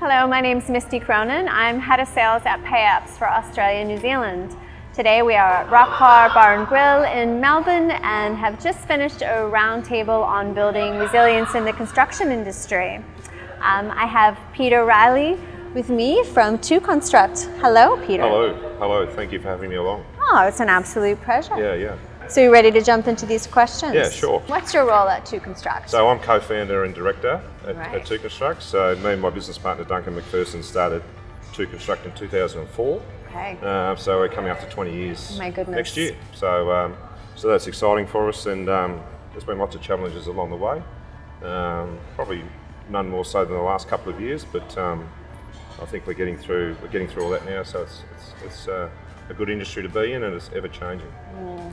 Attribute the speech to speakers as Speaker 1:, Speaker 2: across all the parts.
Speaker 1: Hello, my name's Misty Cronin. I'm Head of Sales at PayApps for Australia and New Zealand. Today we are at Rockhard Bar and Grill in Melbourne and have just finished a roundtable on building resilience in the construction industry. I have Peter Riley with me from 2Construct. Hello, Peter.
Speaker 2: Hello. Thank you for having me along.
Speaker 1: Oh, it's an absolute pleasure.
Speaker 2: Yeah.
Speaker 1: So you ready to jump into these questions?
Speaker 2: Yeah, sure.
Speaker 1: What's your role at 2Construct?
Speaker 2: So I'm co-founder and director at
Speaker 1: Right.
Speaker 2: 2Construct. So me and my business partner Duncan McPherson started 2Construct in 2004.
Speaker 1: Okay.
Speaker 2: So we're coming up to 20 years
Speaker 1: My goodness.
Speaker 2: next year. So that's exciting for us, and there's been lots of challenges along the way. Probably none more so than the last couple of years, but I think we're getting through all that now. So it's a good industry to be in, and it's ever changing.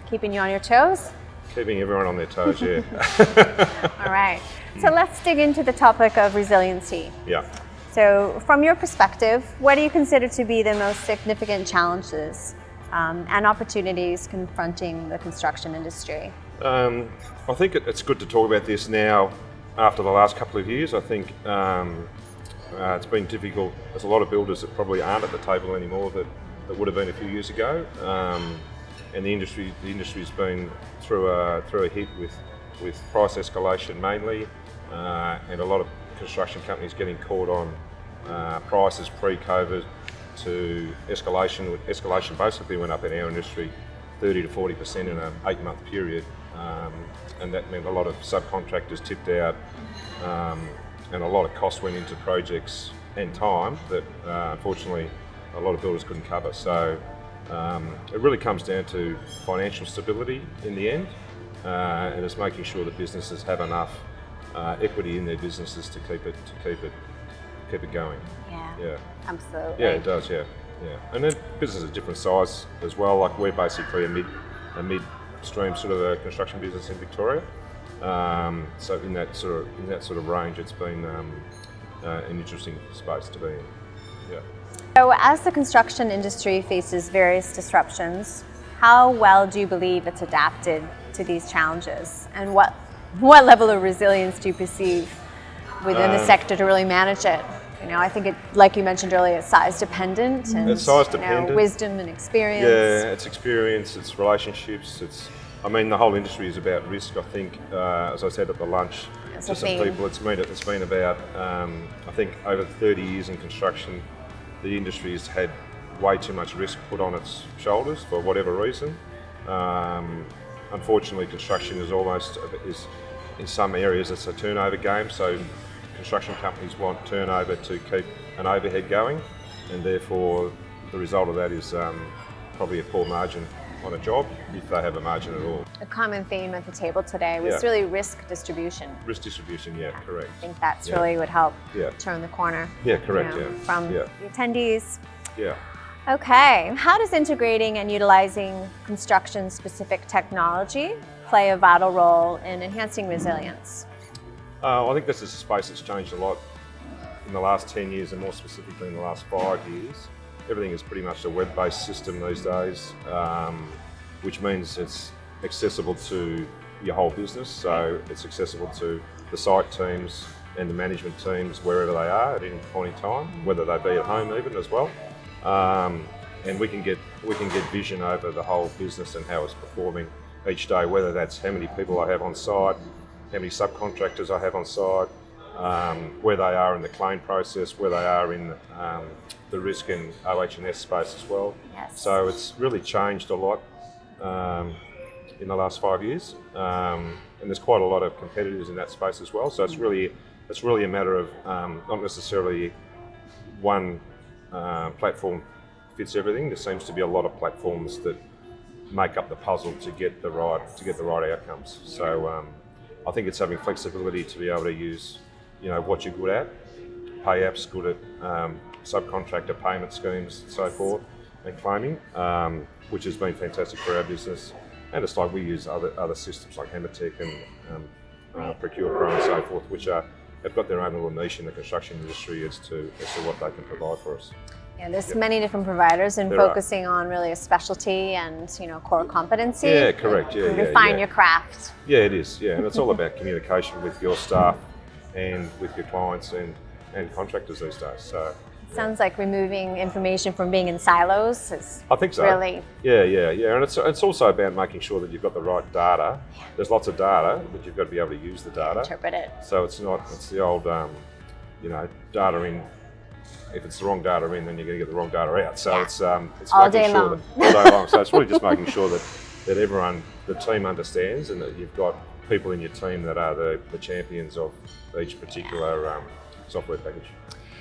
Speaker 1: Keeping you on your toes?
Speaker 2: Keeping everyone on their toes, yeah.
Speaker 1: All right. So let's dig into the topic of resiliency.
Speaker 2: Yeah.
Speaker 1: So from your perspective, what do you consider to be the most significant challenges and opportunities confronting the construction industry?
Speaker 2: I think it's good to talk about this now after the last couple of years. I think it's been difficult. There's a lot of builders that probably aren't at the table anymore that would have been a few years ago. And the industry's been through a hit with price escalation mainly, and a lot of construction companies getting caught on prices pre-COVID to escalation. Escalation basically went up in our industry 30 to 40% in an 8-month period, and that meant a lot of subcontractors tipped out, and a lot of cost went into projects and time that unfortunately a lot of builders couldn't cover. So it really comes down to financial stability in the end, and it's making sure that businesses have enough equity in their businesses to keep it going.
Speaker 1: Yeah. Absolutely.
Speaker 2: Yeah, it does. Yeah. And then businesses are different size as well. Like we're basically a mid-stream sort of a construction business in Victoria. So in that sort of range, it's been an interesting space to be in. Yeah.
Speaker 1: So as the construction industry faces various disruptions, how well do you believe it's adapted to these challenges? And what level of resilience do you perceive within the sector to really manage it? I think it, like you mentioned earlier, it's size dependent and
Speaker 2: it's size dependent.
Speaker 1: Wisdom and experience.
Speaker 2: Yeah, it's experience, it's relationships, the whole industry is about risk. I think, as I said at the lunch to some people, it's been about, I think over 30 years in construction, the industry has had way too much risk put on its shoulders for whatever reason. Unfortunately, construction is in some areas it's a turnover game, so construction companies want turnover to keep an overhead going, and therefore the result of that is probably a poor margin on a job, if they have a margin at all.
Speaker 1: A common theme at the table today was really risk distribution.
Speaker 2: Risk distribution, yeah, correct.
Speaker 1: I think that's really would help turn the corner.
Speaker 2: Yeah, correct,
Speaker 1: from the attendees.
Speaker 2: Yeah.
Speaker 1: Okay, how does integrating and utilizing construction-specific technology play a vital role in enhancing resilience?
Speaker 2: I think this is a space that's changed a lot in the last 10 years, and more specifically in the last 5 years. Everything is pretty much a web-based system these days, which means it's accessible to your whole business. So it's accessible to the site teams and the management teams wherever they are at any point in time, whether they be at home even as well. And we can get vision over the whole business and how it's performing each day, whether that's how many people I have on site, how many subcontractors I have on site, where they are in the claim process, where they are in the risk and OH&S space as well.
Speaker 1: Yes.
Speaker 2: So it's really changed a lot in the last 5 years, and there's quite a lot of competitors in that space as well. So it's really a matter of not necessarily one platform fits everything. There seems to be a lot of platforms that make up the puzzle to get the right outcomes. So I think it's having flexibility to be able to use, what you're good at. PayApps good at subcontractor payment schemes and so forth, and claiming, which has been fantastic for our business. And it's like we use other systems like Hammertech and Procure Pro and so forth, which have got their own little niche in the construction industry as to what they can provide for us.
Speaker 1: Yeah, there's many different providers, and focusing on really a specialty and core competency.
Speaker 2: Yeah, correct. Yeah,
Speaker 1: refine your craft.
Speaker 2: Yeah, it is. Yeah, and it's all about communication with your staff and with your clients, and and contractors these days. So
Speaker 1: Sounds like removing information from being in silos is
Speaker 2: I think so.
Speaker 1: really...
Speaker 2: Yeah. And it's also about making sure that you've got the right data. There's lots of data, but you've got to be able to use the data.
Speaker 1: interpret it.
Speaker 2: So it's the old, data in. If it's the wrong data in, then you're going to get the wrong data out. So it's
Speaker 1: All
Speaker 2: making
Speaker 1: day
Speaker 2: sure
Speaker 1: long.
Speaker 2: that all day long. So it's really just making sure that everyone, the team understands, and that you've got people in your team that are the champions of each particular software package.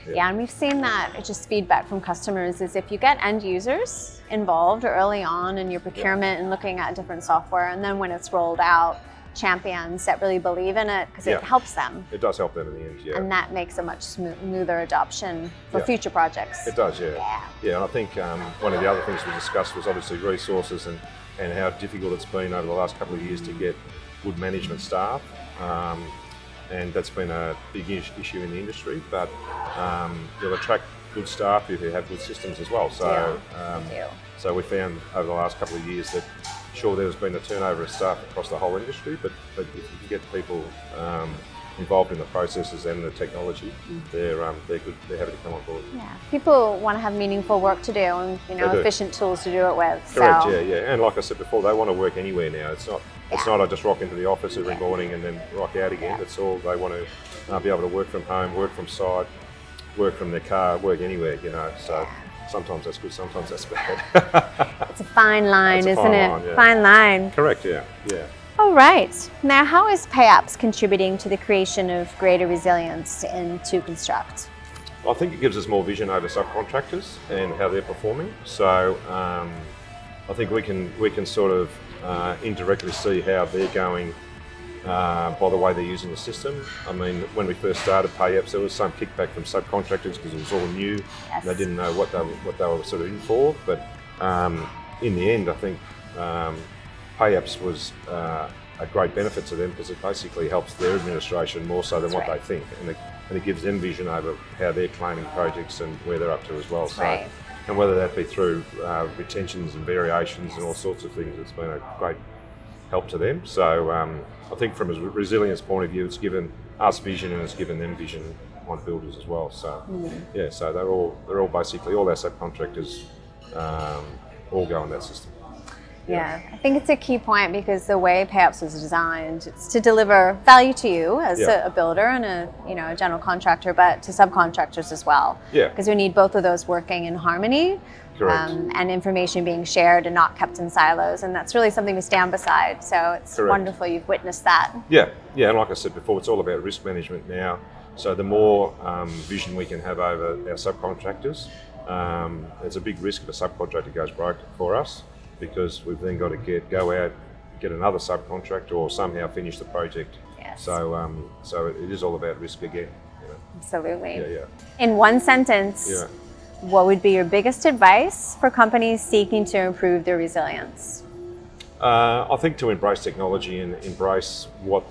Speaker 1: Yeah, and we've seen that just feedback from customers is if you get end users involved early on in your procurement and looking at different software, and then when it's rolled out, champions that really believe in it because it helps them.
Speaker 2: It does help them in the end, yeah.
Speaker 1: And that makes a much smoother adoption for future projects.
Speaker 2: It does, yeah. Yeah, and I think one of the other things we discussed was obviously resources and how difficult it's been over the last couple of years to get good management staff. And that's been a big issue in the industry, but you'll attract good staff if you have good systems as well. So, so we found over the last couple of years that sure there's been a turnover of staff across the whole industry, but if you can get people involved in the processes and the technology, they're good. They're happy to come on board.
Speaker 1: Yeah, people want to have meaningful work to do and efficient tools to do it with.
Speaker 2: Correct.
Speaker 1: So.
Speaker 2: Yeah. And like I said before, they want to work anywhere now. It's not I just rock into the office every morning and then rock out again. It's all they want to be able to work from home, work from site, work from their car, work anywhere. So sometimes that's good, sometimes that's bad.
Speaker 1: It's a fine line, isn't it?
Speaker 2: Line, yeah.
Speaker 1: Fine line.
Speaker 2: Correct. Yeah.
Speaker 1: All right. Now, how is PayApps contributing to the creation of greater resilience in 2Construct?
Speaker 2: I think it gives us more vision over subcontractors and how they're performing. So I think we can sort of indirectly see how they're going by the way they're using the system. I mean, when we first started PayApps, there was some kickback from subcontractors because it was all new.
Speaker 1: Yes.
Speaker 2: They didn't know what they were sort of in for. But in the end, I think PayApps was a great benefit to them because it basically helps their administration more so than what they think, and it gives them vision over how they're claiming projects and where they're up to as well. So, and whether that be through retentions and variations and all sorts of things, it's been a great help to them. So I think from a resilience point of view, it's given us vision and it's given them vision on builders as well. So so they're all basically all our subcontractors all go on that system.
Speaker 1: Yeah, I think it's a key point because the way PayApps was designed, it's to deliver value to you as a builder and a general contractor, but to subcontractors as well.
Speaker 2: Yeah.
Speaker 1: Because we need both of those working in harmony.
Speaker 2: Correct.
Speaker 1: And information being shared and not kept in silos, and that's really something we stand beside. So it's wonderful you've witnessed that.
Speaker 2: Yeah, and like I said before, it's all about risk management now. So the more vision we can have over our subcontractors, there's a big risk if a subcontractor goes broke for us, because we've then got to go out, get another subcontractor, or somehow finish the project.
Speaker 1: Yes.
Speaker 2: So it is all about risk again.
Speaker 1: Absolutely.
Speaker 2: Yeah.
Speaker 1: In one sentence, what would be your biggest advice for companies seeking to improve their resilience?
Speaker 2: I think to embrace technology and embrace what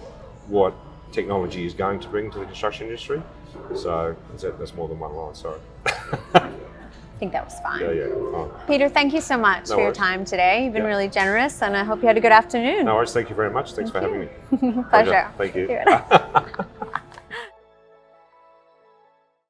Speaker 2: technology is going to bring to the construction industry. So that's more than one line, sorry.
Speaker 1: I think that was fine.
Speaker 2: Yeah.
Speaker 1: Peter, thank you so much for your time today. You've been really generous, and I hope you had a good afternoon.
Speaker 2: No worries, thank you very much. Thanks for having me.
Speaker 1: Pleasure.
Speaker 2: Thank you.